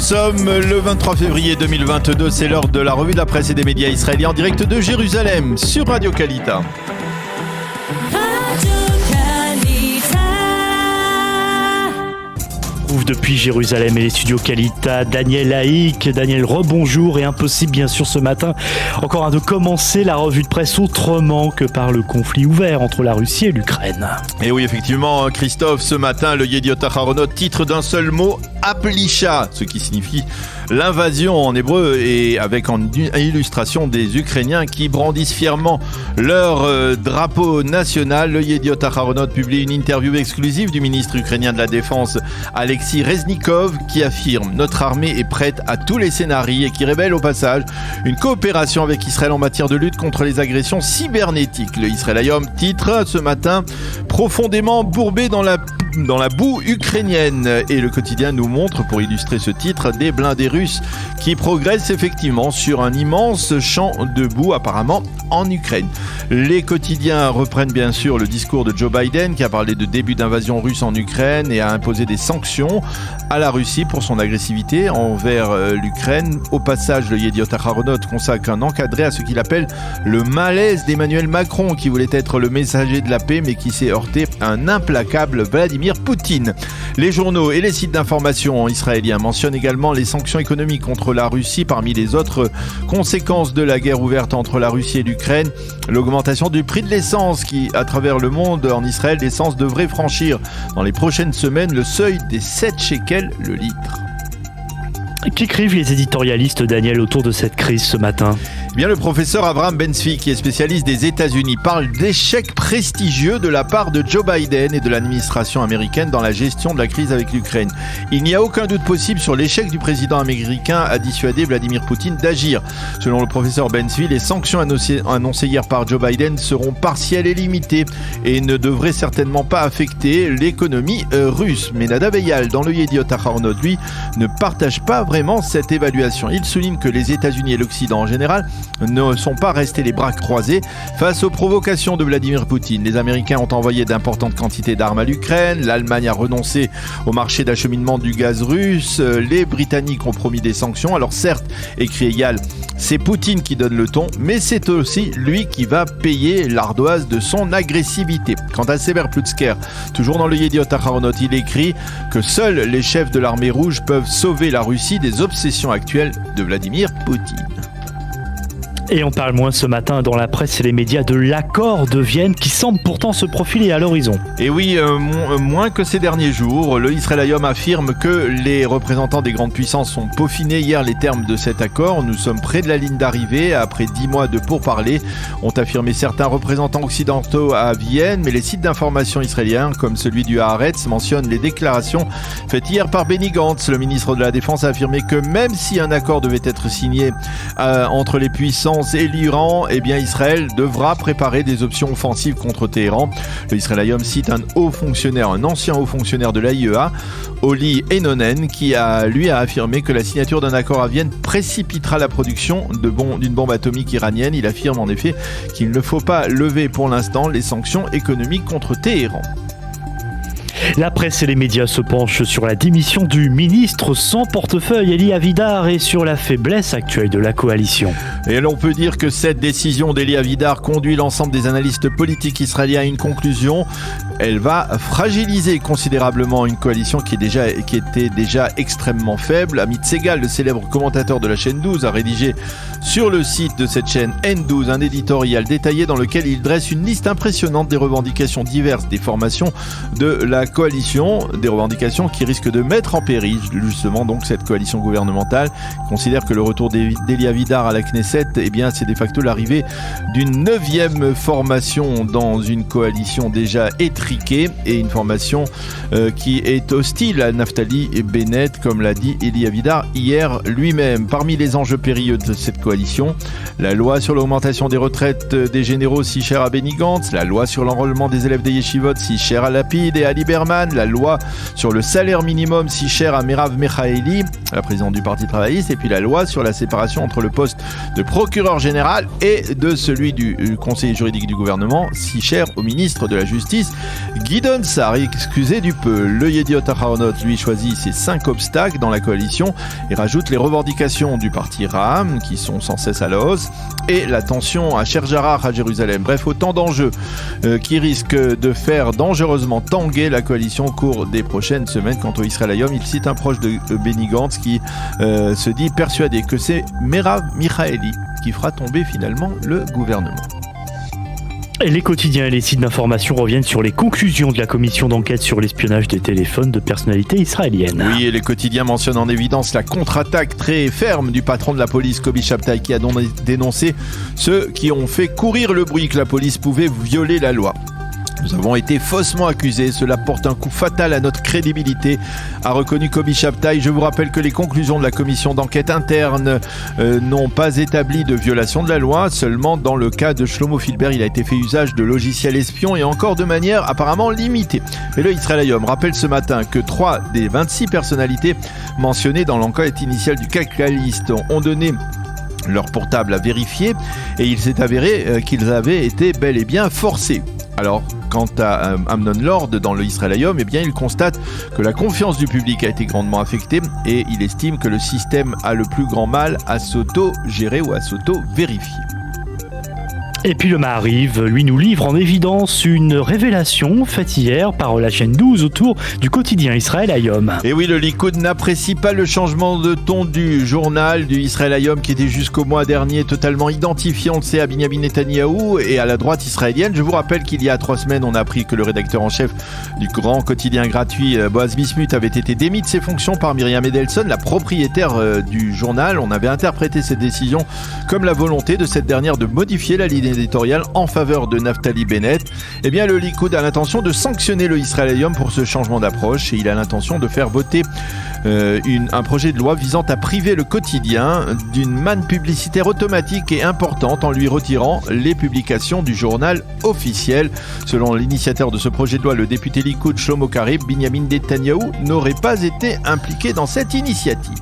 sommes le 23 février 2022, c'est l'heure de la revue de la presse et des médias israéliens en direct de Jérusalem sur Radio Kalita. Depuis Jérusalem et les studios Kalita, Daniel Haïk. Daniel, rebonjour, et impossible bien sûr ce matin encore de commencer la revue de presse autrement que par le conflit ouvert entre la Russie et l'Ukraine. Et oui, effectivement, Christophe, ce matin, le Yediot Aharonot titre d'un seul mot Aplisha, ce qui signifie l'invasion en hébreu, et avec en illustration des Ukrainiens qui brandissent fièrement leur drapeau national. Le Yediot Aharonot publie une interview exclusive du ministre ukrainien de la Défense, Alexis Reznikov, qui affirme « Notre armée est prête à tous les scénarios » et qui révèle au passage une coopération avec Israël en matière de lutte contre les agressions cybernétiques. Le Israël Hayom titre ce matin « Profondément bourbé dans la boue ukrainienne » et le quotidien nous montre, pour illustrer ce titre, des blindés russes qui progressent effectivement sur un immense champ de boue apparemment en Ukraine. Les quotidiens reprennent bien sûr le discours de Joe Biden qui a parlé de début d'invasion russe en Ukraine et a imposé des sanctions à la Russie pour son agressivité envers l'Ukraine. Au passage, le Yediot Aharonot consacre un encadré à ce qu'il appelle le malaise d'Emmanuel Macron, qui voulait être le messager de la paix mais qui s'est heurté à un implacable Vladimir Poutine. Les journaux et les sites d'information israéliens mentionnent également les sanctions économiques contre la Russie. Parmi les autres conséquences de la guerre ouverte entre la Russie et l'Ukraine, l'augmentation du prix de l'essence qui, à travers le monde, en Israël, l'essence devrait franchir dans les prochaines semaines le seuil des 7 shekels le litre. Qu'écrivent les éditorialistes, Daniel, autour de cette crise ce matin ? Eh bien, le professeur Avraham Ben-Zvi, qui est spécialiste des États-Unis, parle d'échecs prestigieux de la part de Joe Biden et de l'administration américaine dans la gestion de la crise avec l'Ukraine. Il n'y a aucun doute possible sur l'échec du président américain à dissuader Vladimir Poutine d'agir. Selon le professeur Ben-Zvi, les sanctions annoncées hier par Joe Biden seront partielles et limitées et ne devraient certainement pas affecter l'économie russe. Mais Nadav Eyal, dans le Yediot Aharonot, lui, ne partage pas vraiment cette évaluation. Il souligne que les États-Unis et l'Occident en général ne sont pas restés les bras croisés face aux provocations de Vladimir Poutine. Les Américains ont envoyé d'importantes quantités d'armes à l'Ukraine, l'Allemagne a renoncé au marché d'acheminement du gaz russe, les Britanniques ont promis des sanctions. Alors certes, écrit Eyal, c'est Poutine qui donne le ton, mais c'est aussi lui qui va payer l'ardoise de son agressivité. Quant à Sever Plutzker, toujours dans le Yediot Aharonot, il écrit que seuls les chefs de l'armée rouge peuvent sauver la Russie des obsessions actuelles de Vladimir Poutine. Et on parle moins ce matin dans la presse et les médias de l'accord de Vienne qui semble pourtant se profiler à l'horizon. Et oui, moins que ces derniers jours, le Israël Hayom affirme que les représentants des grandes puissances ont peaufiné hier les termes de cet accord. Nous sommes près de la ligne d'arrivée après 10 mois de pourparlers, ont affirmé certains représentants occidentaux à Vienne, mais les sites d'information israéliens, comme celui du Haaretz, mentionnent les déclarations faites hier par Benny Gantz. Le ministre de la Défense a affirmé que même si un accord devait être signé entre les puissances et l'Iran, eh bien Israël devra préparer des options offensives contre Téhéran. Le Israël Hayom cite un ancien haut fonctionnaire de l'AIEA, Oli Enonen, qui a affirmé que la signature d'un accord à Vienne précipitera la production d'une bombe atomique iranienne. Il affirme en effet qu'il ne faut pas lever pour l'instant les sanctions économiques contre Téhéran. La presse et les médias se penchent sur la démission du ministre sans portefeuille, Eli Avidar, et sur la faiblesse actuelle de la coalition. Et l'on peut dire que cette décision d'Eli Avidar conduit l'ensemble des analystes politiques israéliens à une conclusion. Elle va fragiliser considérablement une coalition qui était déjà extrêmement faible. Amit Segal, le célèbre commentateur de la chaîne 12, a rédigé sur le site de cette chaîne N12 un éditorial détaillé dans lequel il dresse une liste impressionnante des revendications diverses des formations de la coalition, des revendications qui risquent de mettre en péril justement donc cette coalition gouvernementale. Il considère que le retour d'Eli Avidar à la Knesset, eh bien, c'est de facto l'arrivée d'une 9e formation dans une coalition déjà étriquée et une formation qui est hostile à Naftali Bennett, comme l'a dit Eli Avidar hier lui-même. Parmi les enjeux périlleux de cette coalition, la loi sur l'augmentation des retraites des généraux si chère à Benny Gantz, la loi sur l'enrôlement des élèves des yeshivot si chère à Lapid et à Lieberman, la loi sur le salaire minimum si chère à Merav Michaeli, la présidente du Parti travailliste, et puis la loi sur la séparation entre le poste de procureur général et de celui du conseiller juridique du gouvernement, si cher au ministre de la Justice, Guidon Sar, excusez du peu. Le Yediot Aharonot, lui, choisit ses 5 obstacles dans la coalition et rajoute les revendications du parti Ra'am, qui sont sans cesse à la hausse, et la tension à Sherjarah à Jérusalem. Bref, autant d'enjeux qui risquent de faire dangereusement tanguer la coalition au cours des prochaines semaines. Quant au Israël Hayom, il cite un proche de Benny Gantz qui se dit persuadé que c'est Merav Michaeli qui fera tomber finalement le gouvernement. Et les quotidiens et les sites d'information reviennent sur les conclusions de la commission d'enquête sur l'espionnage des téléphones de personnalités israéliennes. Oui, et les quotidiens mentionnent en évidence la contre-attaque très ferme du patron de la police, Kobi Shabtai, qui a dénoncé ceux qui ont fait courir le bruit que la police pouvait violer la loi. Nous avons été faussement accusés, cela porte un coup fatal à notre crédibilité, a reconnu Kobi Shabtai. Je vous rappelle que les conclusions de la commission d'enquête interne n'ont pas établi de violation de la loi, seulement dans le cas de Shlomo Filber, il a été fait usage de logiciels espions et encore de manière apparemment limitée. Mais le Israël Hayom rappelle ce matin que 3 des 26 personnalités mentionnées dans l'enquête initiale du Calcaliste ont donné leur portable à vérifier et il s'est avéré qu'ils avaient été bel et bien forcés. Alors, quant à Amnon Lord dans le Israël Hayom, eh bien, il constate que la confiance du public a été grandement affectée et il estime que le système a le plus grand mal à s'auto-gérer ou à s'auto-vérifier. Et puis le Maariv, lui, nous livre en évidence une révélation faite hier par la chaîne 12 autour du quotidien Israël Hayom. Et oui, le Likoud n'apprécie pas le changement de ton du journal du Israël Hayom qui était jusqu'au mois dernier totalement identifié, on le sait, à Binyamin Netanyahou et à la droite israélienne. Je vous rappelle qu'il y a 3 semaines, on a appris que le rédacteur en chef du grand quotidien gratuit, Boaz Bismuth, avait été démis de ses fonctions par Myriam Edelson, la propriétaire du journal. On avait interprété cette décision comme la volonté de cette dernière de modifier la ligne éditoriale en faveur de Naftali Bennett. Eh bien, le Likoud a l'intention de sanctionner le Israël Hayom pour ce changement d'approche et il a l'intention de faire voter un projet de loi visant à priver le quotidien d'une manne publicitaire automatique et importante en lui retirant les publications du journal officiel. Selon l'initiateur de ce projet de loi, le député Likoud Shlomo Karib, Binyamin Netanyahou n'aurait pas été impliqué dans cette initiative.